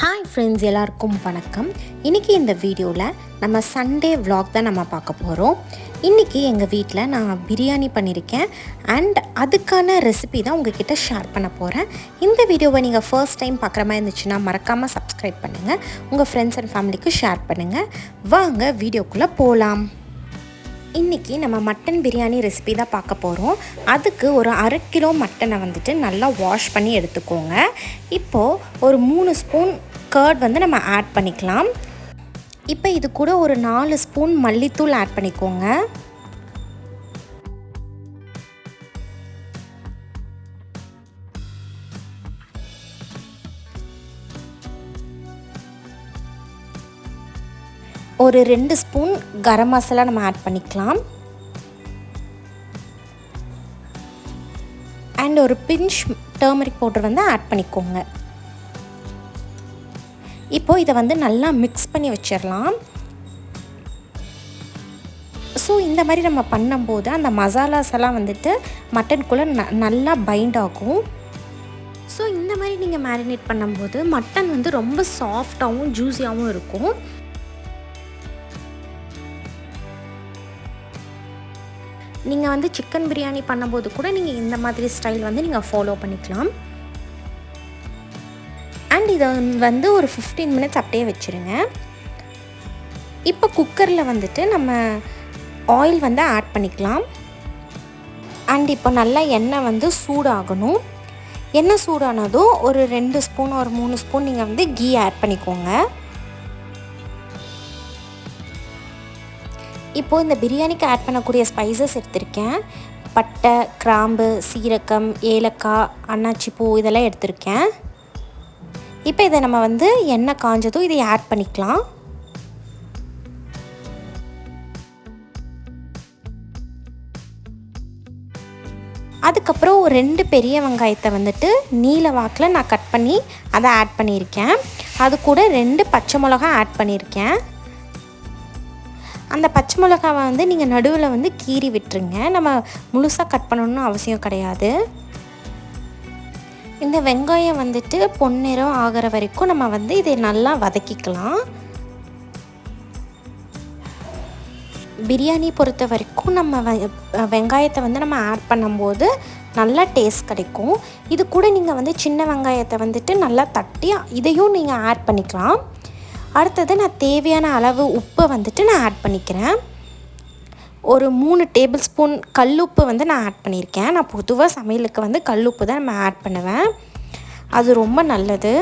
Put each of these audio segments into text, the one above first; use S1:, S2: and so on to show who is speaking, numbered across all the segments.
S1: Hi friends, எல்லாருக்கும் வணக்கம். இன்றைக்கி இந்த வீடியோவில் நம்ம சண்டே vlog தான் நம்ம பார்க்க போகிறோம். இன்றைக்கி எங்கள் வீட்டில் நான் பிரியாணி பண்ணியிருக்கேன் அண்ட் அதுக்கான ரெசிபி தான் உங்ககிட்ட ஷேர் பண்ண போகிறேன். இந்த வீடியோவை நீங்கள் ஃபர்ஸ்ட் டைம் பார்க்குற மாதிரி இருந்துச்சுன்னா மறக்காமல் சப்ஸ்கிரைப் பண்ணுங்கள், உங்கள் ஃப்ரெண்ட்ஸ் அண்ட் ஃபேமிலிக்கு ஷேர் பண்ணுங்கள். வாங்க வீடியோக்குள்ளே போகலாம். இன்றைக்கி நம்ம மட்டன் பிரியாணி ரெசிபி தான் பார்க்க போகிறோம். அதுக்கு ஒரு 1/2 கிலோ மட்டனை வந்துட்டு நல்லா வாஷ் பண்ணி எடுத்துக்கோங்க. இப்போது ஒரு 3 ஸ்பூன் கர்ட் வந்து நம்ம ஆட் பண்ணிக்கலாம். இப்போ இது கூட ஒரு 4 ஸ்பூன் மல்லித்தூள் ஆட் பண்ணிக்கோங்க. ஒரு 2 ஸ்பூன் கரம் மசாலா நம்ம ஆட் பண்ணிக்கலாம். அண்ட் ஒரு பிஞ்ச் டர்மரிக் பவுடர் வந்து ஆட் பண்ணிக்கோங்க. இப்போது இதை வந்து நல்லா மிக்ஸ் பண்ணி வச்சிடலாம். ஸோ இந்த மாதிரி நம்ம பண்ணும்போது அந்த மசாலாஸ் எல்லாம் வந்துட்டு மட்டனுக்குள்ளே நல்லா பைண்ட் ஆகும். ஸோ இந்த மாதிரி நீங்கள் மேரினேட் பண்ணும்போது மட்டன் வந்து ரொம்ப சாஃப்டாகவும் ஜூஸியாகவும் இருக்கும். நீங்கள் வந்து சிக்கன் பிரியாணி பண்ணும்போது கூட நீங்கள் இந்த மாதிரி ஸ்டைல் வந்து நீங்கள் ஃபாலோ பண்ணிக்கலாம். அண்ட் இதை வந்து ஒரு 15 மினிட்ஸ் அப்படியே வச்சுருங்க. இப்போ குக்கரில் வந்துட்டு நம்ம ஆயில் வந்து ஆட் பண்ணிக்கலாம். அண்ட் இப்போ நல்லா எண்ணெய் வந்து சூடாகணும். எண்ணெய் சூடானதும் ஒரு 2 ஸ்பூன் ஒரு 3 ஸ்பூன் நீங்கள் வந்து கீ ஆட் பண்ணிக்கோங்க. இப்போது இந்த பிரியாணிக்கு ஆட் பண்ணக்கூடிய ஸ்பைசஸ் எடுத்திருக்கேன். பட்டை, கிராம்பு, சீரகம், ஏலக்காய், அன்னாச்சிப்பூ இதெல்லாம் எடுத்திருக்கேன். இப்போ இதை நம்ம வந்து எண்ணெய் காஞ்சதும் இதை ஆட் பண்ணிக்கலாம். அதுக்கப்புறம் 2 பெரிய வெங்காயத்தை வந்துட்டு நீல வாக்கில் நான் கட் பண்ணி அதை ஆட் பண்ணியிருக்கேன். அது கூட 2 பச்சை மிளகா ஆட் பண்ணியிருக்கேன். அந்த பச்சை மிளகாவை வந்து நீங்கள் நடுவில் வந்து கீறி விட்டுருங்க. நம்ம முழுசாக கட் பண்ணணும்னு அவசியம் கிடையாது. இந்த வெங்காயம் வந்துட்டு பொன்னிறம் ஆகிற வரைக்கும் நம்ம வந்து இதை நல்லா வதக்கிக்கலாம். பிரியாணி பொறுத்த வரைக்கும் நம்ம வெங்காயத்தை வந்து நம்ம ஆட் பண்ணும்போது நல்லா டேஸ்ட் கிடைக்கும். இது கூட நீங்கள் வந்து சின்ன வெங்காயத்தை வந்துட்டு நல்லா தட்டி இதையும் நீங்கள் ஆட் பண்ணிக்கலாம். அடுத்தது நான் தேவையான அளவு உப்பை வந்துட்டு நான் ஆட் பண்ணிக்கிறேன். ஒரு 3 டேபிள் ஸ்பூன் கல்லுப்பு வந்து நான் ஆட் பண்ணியிருக்கேன். நான் பொதுவாக சமையலுக்கு வந்து கல்லுப்பு தான் நம்ம ஆட் பண்ணுவேன். அது ரொம்ப நல்லது.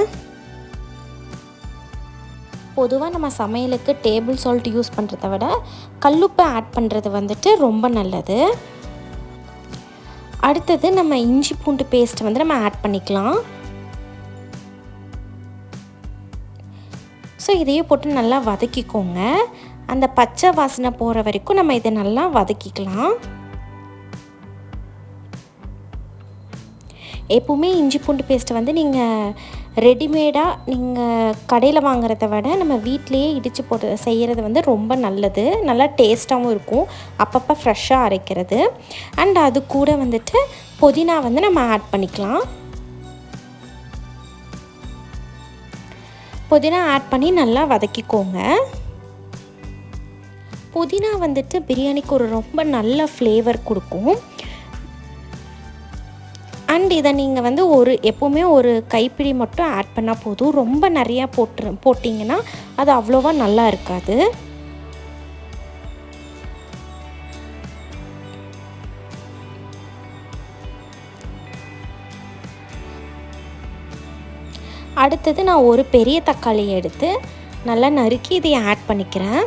S1: பொதுவாக நம்ம சமையலுக்கு டேபிள் சால்ட் யூஸ் பண்ணுறத விட கல்லுப்பு ஆட் பண்ணுறது வந்துட்டு ரொம்ப நல்லது. அடுத்தது நம்ம இஞ்சி பூண்டு பேஸ்ட் வந்து நம்ம ஆட் பண்ணிக்கலாம். ஸோ இதையும் போட்டு நல்லா வதக்கிக்கோங்க. அந்த பச்சை வாசனை போகிற வரைக்கும் நம்ம இதை நல்லா வதக்கிக்கலாம். எப்போவுமே இஞ்சி பூண்டு பேஸ்ட்டை வந்து நீங்கள் ரெடிமேடாக நீங்கள் கடையில் வாங்குறத விட நம்ம வீட்டிலையே இடித்து போட்டு செய்கிறது வந்து ரொம்ப நல்லது. நல்லா டேஸ்ட்டாகவும் இருக்கும் அப்பப்போ ஃப்ரெஷ்ஷாக அரைக்கிறது. அண்ட் அது கூட வந்துட்டு புதினா வந்து நம்ம ஆட் பண்ணிக்கலாம். புதினா ஆட் பண்ணி நல்லா வதக்கிக்கோங்க. புதினா வந்துட்டு பிரியாணிக்கு ஒரு ரொம்ப நல்ல ஃப்ளேவர் கொடுக்கும். அண்ட் இதை நீங்கள் வந்து எப்போவுமே ஒரு கைப்பிடி மட்டும் ஆட் பண்ணால் போதும். ரொம்ப நிறையா போட்டிங்கன்னா அது அவ்வளோவா நல்லா இருக்காது. அடுத்தது நான் ஒரு பெரிய தக்காளி எடுத்து நல்லா நறுக்கி இதை ஆட் பண்ணிக்கிறேன்.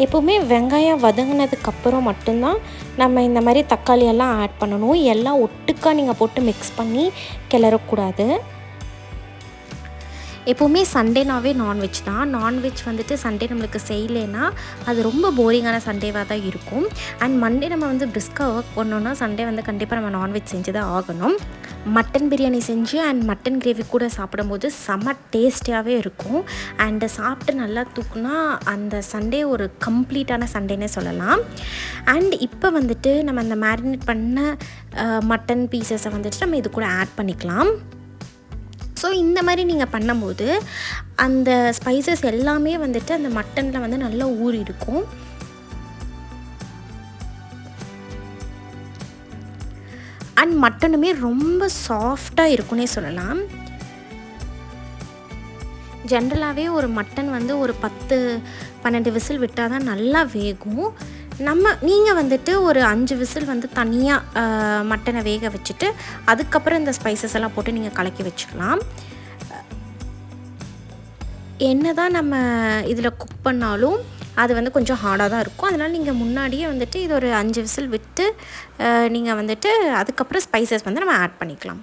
S1: எப்போவுமே வெங்காயம் வதங்கினதுக்கப்புறம் மட்டும்தான் நம்ம இந்த மாதிரி தக்காளியெல்லாம் ஆட் பண்ணணும். எல்லாம் ஒட்டுக்காக நீங்கள் போட்டு மிக்ஸ் பண்ணி கிளறக்கூடாது. எப்போவுமே சண்டேனாவே நான்வெஜ் தான். நான்வெஜ் வந்துட்டு சண்டே நம்மளுக்கு செய்யலைன்னா அது ரொம்ப போரிங்கான சண்டேவாக தான் இருக்கும். அண்ட் மண்டே நம்ம வந்து பிரிஸ்காக ஒர்க் பண்ணோன்னா சண்டே வந்து கண்டிப்பாக நம்ம நான்வெஜ் செஞ்சு தான் ஆகணும். மட்டன் பிரியாணி செஞ்சு அண்ட் மட்டன் கிரேவி கூட சாப்பிடும்போது செம்ம டேஸ்டியாகவே இருக்கும். அண்டு சாப்பிட்டு நல்லா தூக்குனா அந்த சண்டே ஒரு கம்ப்ளீட்டான சண்டேன்னே சொல்லலாம். அண்ட் இப்போ வந்துட்டு நம்ம அந்த மேரினேட் பண்ண மட்டன் பீசஸை வந்துட்டு நம்ம இது கூட ஆட் பண்ணிக்கலாம். ஸோ இந்த மாதிரி நீங்கள் பண்ணும்போது அந்த ஸ்பைசஸ் எல்லாமே வந்துட்டு அந்த மட்டனில் வந்து நல்லா ஊறி இருக்கும். அண்ட் மட்டனுமே ரொம்ப சாஃப்டாக இருக்குன்னே சொல்லலாம். ஜென்ரலாகவே ஒரு மட்டன் வந்து ஒரு 10-12 விசில் விட்டால் தான் நல்லா வேகும். நீங்கள் வந்துட்டு ஒரு 5 விசில் வந்து தனியாக மட்டனை வேக வச்சுட்டு அதுக்கப்புறம் இந்த ஸ்பைசஸ் எல்லாம் போட்டு நீங்கள் கலக்கி வச்சுக்கலாம். என்ன தான் நம்ம இதில் குக் பண்ணாலும் அது வந்து கொஞ்சம் ஹார்டாக தான் இருக்கும். அதனால் நீங்கள் முன்னாடியே வந்துட்டு இது ஒரு 5 விசில் விட்டு நீங்கள் வந்துட்டு அதுக்கப்புறம் ஸ்பைசஸ் வந்து நம்ம ஆட் பண்ணிக்கலாம்.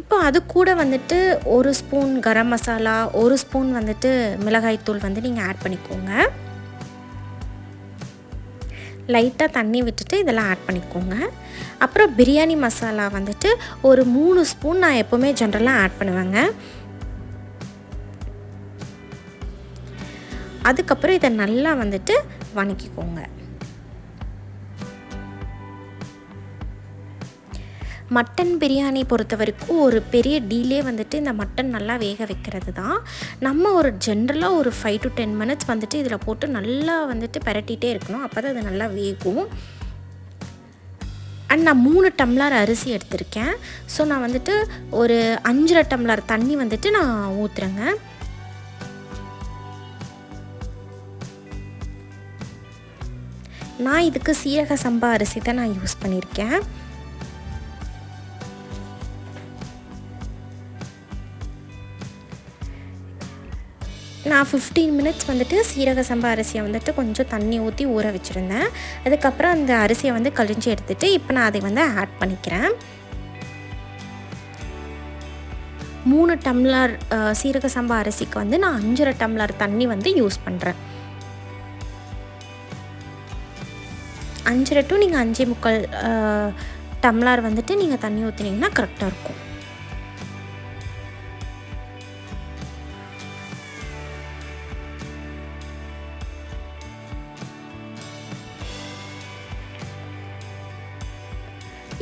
S1: இப்போ அது கூட வந்துட்டு 1 ஸ்பூன் கரம் மசாலா, 1 ஸ்பூன் வந்துட்டு மிளகாய்த்தூள் வந்து நீங்கள் ஆட் பண்ணிக்கோங்க. லைட்டாக தண்ணி விட்டுட்டு இதெல்லாம் ஆட் பண்ணிக்கோங்க. அப்புறம் பிரியாணி மசாலா வந்துட்டு ஒரு 3 ஸ்பூன் நான் எப்போவுமே ஜென்ரலாக ஆட் பண்ணுவேங்க. அதுக்கப்புறம் இதை நல்லா வந்துட்டு வணக்கிக்கோங்க. மட்டன் பிரியாணி பொறுத்த வரைக்கும் ஒரு பெரிய டீலே வந்துட்டு இந்த மட்டன் நல்லா வேக வைக்கிறது தான். நம்ம ஒரு ஜென்ரலாக ஒரு 5 to 10 மினிட்ஸ் வந்துட்டு இதில் போட்டு நல்லா வந்துட்டு பரட்டிகிட்டே இருக்கணும். அப்போ தான் அது நல்லா வேகும். அண்ட் நான் 3 டம்ளர் அரிசி எடுத்திருக்கேன். ஸோ நான் வந்துட்டு ஒரு 5 டம்ளர் தண்ணி வந்துட்டு நான் ஊற்றுறேங்க. நான் இதுக்கு சீரக சம்பா அரிசி தான் நான் யூஸ் பண்ணியிருக்கேன். நான் 15 மினிட்ஸ் வந்துட்டு சீரக சம்பா அரிசியை வந்துட்டு கொஞ்சம் தண்ணி ஊற்றி ஊற வச்சுருந்தேன். அதுக்கப்புறம் அந்த அரிசியை வந்து கழிஞ்சு எடுத்துகிட்டு இப்போ நான் அதை வந்து ஆட் பண்ணிக்கிறேன். 3 டம்ளர் சீரக சம்பா அரிசிக்கு வந்து நான் 5 டம்ளர் தண்ணி வந்து யூஸ் பண்ணுறேன். 5 to நீங்கள் 5.25 டம்ளர் வந்துட்டு நீங்கள் தண்ணி ஊற்றினீங்கன்னா கரெக்டாக இருக்கும்.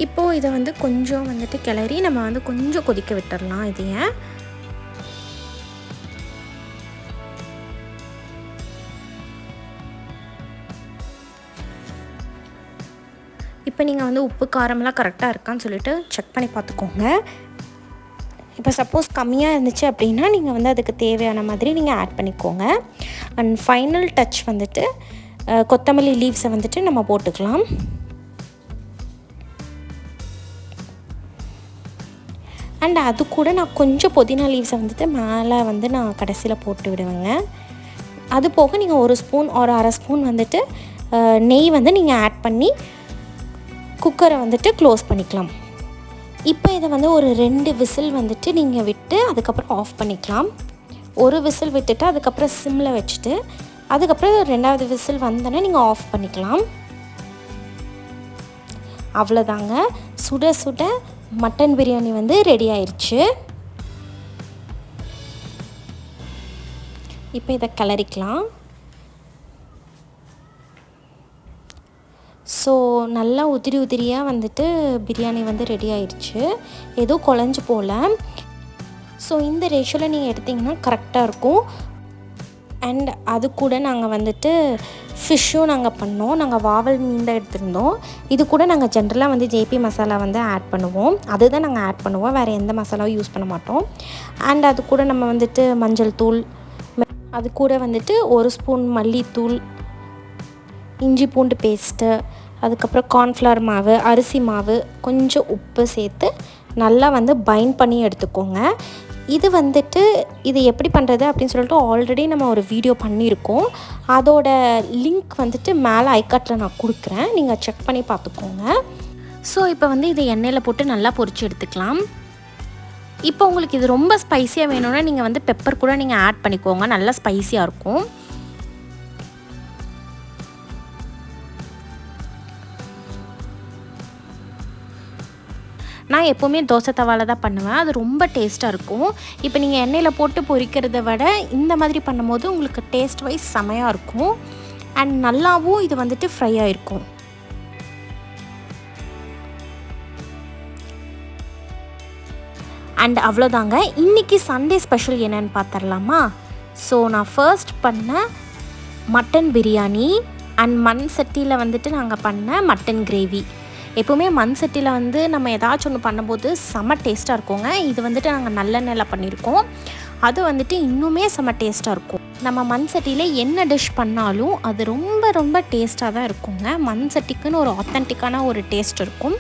S1: இப்போது இதை வந்து கொஞ்சம் வந்துட்டு கிளறி நம்ம வந்து கொஞ்சம் கொதிக்க விட்டுடலாம். இதையே இப்போ நீங்கள் வந்து உப்பு காரமெல்லாம் கரெக்டாக இருக்கான்னு சொல்லிட்டு செக் பண்ணி பார்த்துக்கோங்க. இப்போ சப்போஸ் கம்மியாக இருந்துச்சு அப்படின்னா நீங்கள் வந்து அதுக்கு தேவையான மாதிரி நீங்கள் ஆட் பண்ணிக்கோங்க. அண்ட் ஃபைனல் டச் வந்துட்டு கொத்தமல்லி லீவ்ஸை வந்துட்டு நம்ம போட்டுக்கலாம். அண்ட் அது கூட நான் கொஞ்சம் புதினா லீவ்ஸை வந்துட்டு மேலே வந்து நான் கடைசியில் போட்டு விடுவேங்க. அது போக நீங்கள் 1 ஸ்பூன் ஒரு 1/2 ஸ்பூன் வந்துட்டு நெய் வந்து நீங்கள் ஆட் பண்ணி குக்கரை வந்துட்டு க்ளோஸ் பண்ணிக்கலாம். இப்போ இதை வந்து ஒரு 2 விசில் வந்துட்டு நீங்கள் விட்டு அதுக்கப்புறம் ஆஃப் பண்ணிக்கலாம். 1 விசில் விட்டுட்டு அதுக்கப்புறம் சிம்மில் வச்சுட்டு அதுக்கப்புறம் 2வது விசில் வந்தோடனே நீங்கள் ஆஃப் பண்ணிக்கலாம். அவ்வளோதாங்க, சுட சுட மட்டன் பிரியாணி வந்து ரெடி ஆயிடுச்சு. இப்போ இதை கிளறிக்கலாம். ஸோ நல்லா உதிரியாக வந்துட்டு பிரியாணி வந்து ரெடி ஆயிடுச்சு. ஏதோ குழஞ்சு போல். ஸோ இந்த ரேஷியோவில் நீங்கள் எடுத்திங்கன்னா கரெக்டாக இருக்கும். அண்ட் அது கூட நாங்கள் வந்துட்டு ஃபிஷ்ஷும் நாங்கள் பண்ணோம். நாங்கள் வாவல் மீன் தான் எடுத்திருந்தோம். இது கூட நாங்கள் ஜென்ரலாக வந்து ஜேபி மசாலா வந்து ஆட் பண்ணுவோம். அதுதான் நாங்கள் ஆட் பண்ணுவோம், வேறு எந்த மசாலாவும் யூஸ் பண்ண மாட்டோம். அண்ட் அது கூட நம்ம வந்துட்டு மஞ்சள் தூள், அது கூட வந்துட்டு 1 ஸ்பூன் மல்லித்தூள், இஞ்சி பூண்டு பேஸ்ட்டு, அதுக்கப்புறம் கார்ன்ஃப்ளவர் மாவு, அரிசி மாவு, கொஞ்சம் உப்பு சேர்த்து நல்லா வந்து பைண்ட் பண்ணி எடுத்துக்கோங்க. இது வந்துட்டு இது எப்படி பண்ணுறது அப்படின்னு சொல்லிட்டு ஆல்ரெடி நம்ம ஒரு வீடியோ பண்ணியிருக்கோம். அதோட லிங்க் வந்துட்டு மேலே ஐகார்ட்டில் நான் கொடுக்குறேன், நீங்கள் செக் பண்ணி பார்த்துக்கோங்க. ஸோ இப்போ வந்து இதை எண்ணெயில் போட்டு நல்லா பொரிச்சு எடுத்துக்கலாம். இப்போ உங்களுக்கு இது ரொம்ப ஸ்பைஸியாக வேணும்னா நீங்கள் வந்து பெப்பர் கூட நீங்கள் ஆட் பண்ணிக்கோங்க, நல்லா ஸ்பைஸியாக இருக்கும். நான் எப்போவுமே தோசை தவாவில் தான் பண்ணுவேன். அது ரொம்ப டேஸ்ட்டாக இருக்கும். இப்போ நீங்கள் எண்ணெயில் போட்டு பொரிக்கிறத விட இந்த மாதிரி பண்ணும்போது உங்களுக்கு டேஸ்ட் வைஸ் செமையாக இருக்கும். அண்ட் நல்லாவும் இது வந்துட்டு ஃப்ரை ஆகிருக்கும். அண்ட் அவ்வளோதாங்க. இன்றைக்கி சண்டே ஸ்பெஷல் என்னென்னு பார்த்துடலாமா? ஸோ நான் ஃபர்ஸ்ட் பண்ண மட்டன் பிரியாணி அண்ட் மண் சட்டியில் வந்துட்டு நாங்கள் பண்ண மட்டன் கிரேவி. எப்போவுமே மண் சட்டியில் வந்து நம்ம ஏதாச்சும் ஒன்று பண்ணும்போது செம்ம டேஸ்ட்டாக இருக்குங்க. இது வந்துட்டு நாங்கள் நல்லெண்ணெயில் பண்ணியிருக்கோம். அது வந்துட்டு இன்னுமே செம்ம டேஸ்ட்டாக இருக்கும். நம்ம மண் சட்டியில் என்ன டிஷ் பண்ணாலும் அது ரொம்ப ரொம்ப டேஸ்ட்டாக தான் இருக்குங்க. மண் சட்டிக்குன்னு ஒரு ஆத்தென்டிக்கான ஒரு டேஸ்ட் இருக்கும்.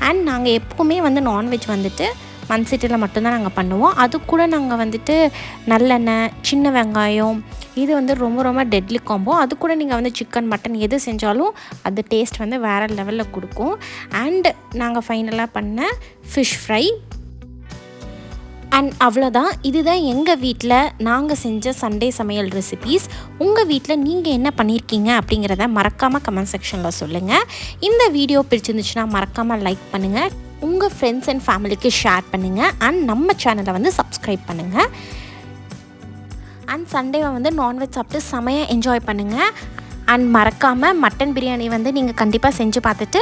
S1: அண்ட் நாங்கள் எப்போவுமே வந்து நான்வெஜ் வந்துட்டு மண் சட்டியில் மட்டும்தான் நாங்கள் பண்ணுவோம். அது கூட நாங்கள் வந்துட்டு நல்லெண்ணெய், சின்ன வெங்காயம், இது வந்து ரொம்ப ரொம்ப டெட்லி காம்போ. அது கூட நீங்கள் வந்து சிக்கன், மட்டன் எது செஞ்சாலும் அது டேஸ்ட் வந்து வேறு லெவலில் கொடுக்கும். அண்ட் நாங்கள் ஃபைனலாக பண்ண ஃபிஷ் ஃப்ரை. அண்ட் அவ்வளோதான். இதுதான் எங்கள் வீட்டில் நாங்கள் செஞ்ச சண்டே சமையல் ரெசிபீஸ். உங்கள் வீட்டில் நீங்கள் என்ன பண்ணியிருக்கீங்க அப்படிங்கிறத மறக்காமல் கமெண்ட் செக்ஷனில் சொல்லுங்கள். இந்த வீடியோ பிடிச்சிருந்துச்சுன்னா மறக்காமல் லைக் பண்ணுங்கள், உங்கள் ஃப்ரெண்ட்ஸ் அண்ட் ஃபேமிலிக்கு ஷேர் பண்ணுங்கள். அண்ட் நம்ம சேனலை வந்து சப்ஸ்கிரைப் பண்ணுங்கள். அண்ட் சண்டேவை வந்து நான்வெஜ் சாப்பிட்டு செமையாக என்ஜாய் பண்ணுங்கள். அண்ட் மறக்காமல் மட்டன் பிரியாணி வந்து நீங்கள் கண்டிப்பாக செஞ்சு பார்த்துட்டு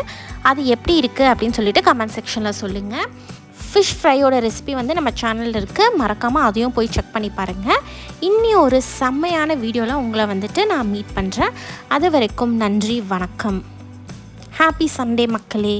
S1: அது எப்படி இருக்குது அப்படின்னு சொல்லிட்டு கமெண்ட் செக்ஷனில் சொல்லுங்கள். ஃபிஷ் ஃப்ரையோட ரெசிபி வந்து நம்ம சேனலில் இருக்குது. மறக்காமல் அதையும் போய் செக் பண்ணி பாருங்கள். இன்னி ஒரு செம்மையான வீடியோவில் உங்களை வந்துட்டு நான் மீட் பண்ணுறேன். அது வரைக்கும் நன்றி, வணக்கம். ஹாப்பி சண்டே மக்களே.